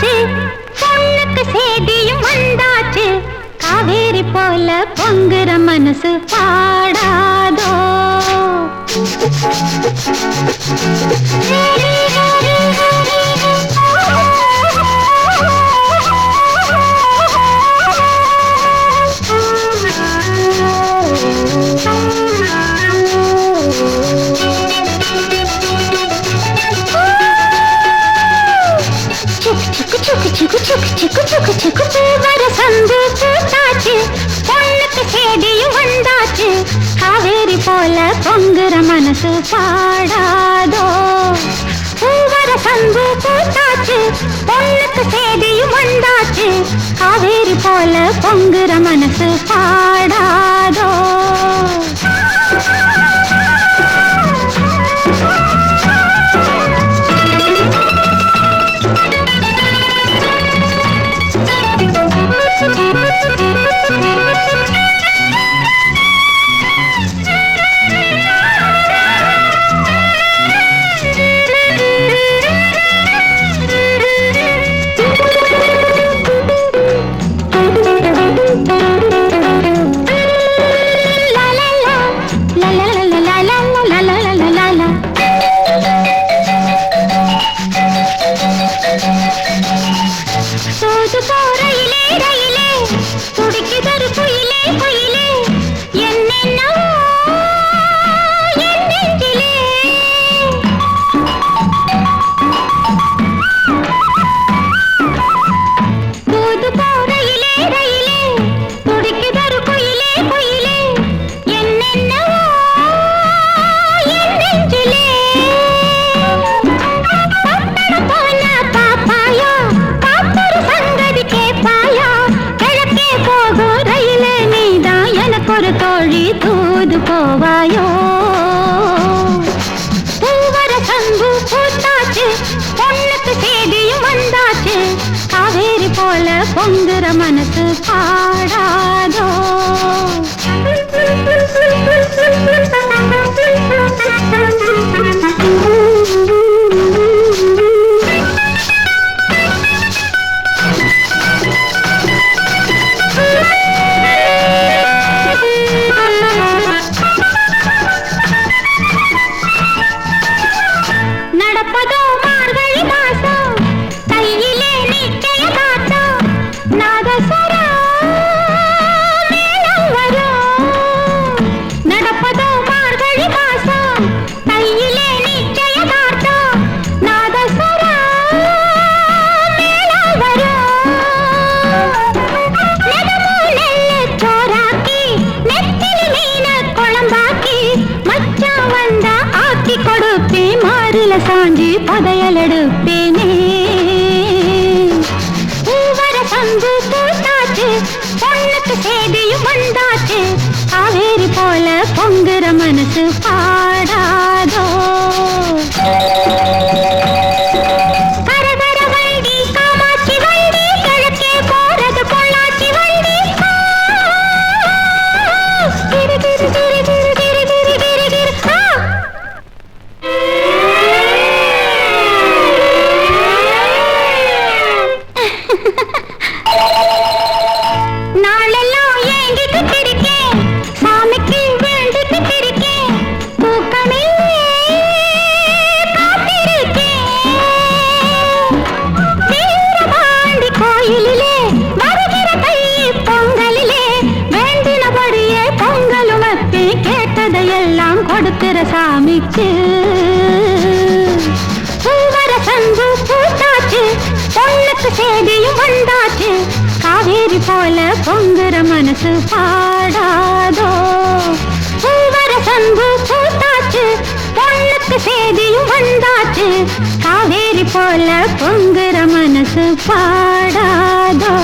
பூத்தாச்சு பொண்ணுக்கு சேதியும் வந்தாச்சு காவேரி போல பொங்குற மனசு பாடாதோ காவேரி போல பொங்குற மனசு பாடாதோ பூவர சந்து பூத்தாச்சு பொண்ணுக்கு சேதியும் வந்தாச்சு காவேரி போல பொங்குற மனசு பாடாதோ தோழி தூது போவாயோ பூவர சந்து பூத்தாச்சு பொண்ணுக்கு சேதியும் வந்தாச்சு காவேரி போல பொங்குற மனசு பாடாதோ சாஞ்சி பதையல் எடுப்பேனே பூவர சந்து பூத்தாச்சு பொண்ணுக்கு சேதியும் வந்தாச்சு காவேரி போல பொங்குற மனசு பாடாதோ கரகர வண்டி காமாட்சி வண்டி கிழக்கே போறது பொள்ளாச்சி வண்டி கிரு கிரு கிரு கிரு கிரு கிரு கிரு கிரு நாளெல்லாம் ஏங்கிக்கிட்டு இருக்கேன் சாமிக்கு வேண்டிக்கிட்டு இருக்கேன் தூக்கமே காத்திருக்கேன் வீரபாண்டி கோயிலிலே வருகிற தை பொங்கலிலே வேண்டினபடியே பொங்கலும் வச்சு கேட்டதையெல்லாம் கொடுக்கிற சாமிக்கு பூவர சந்து பூத்தாச்சு பொண்ணுக்கு சேதியும் வந்தாச்சு காவேரி போல பொங்குற மனசு பாடாதோ பூவர சந்து பூத்தாச்சு பொண்ணுக்கு சேதியும் வந்தாச்சு காவேரி போல பொங்குற மனசு பாடாதோ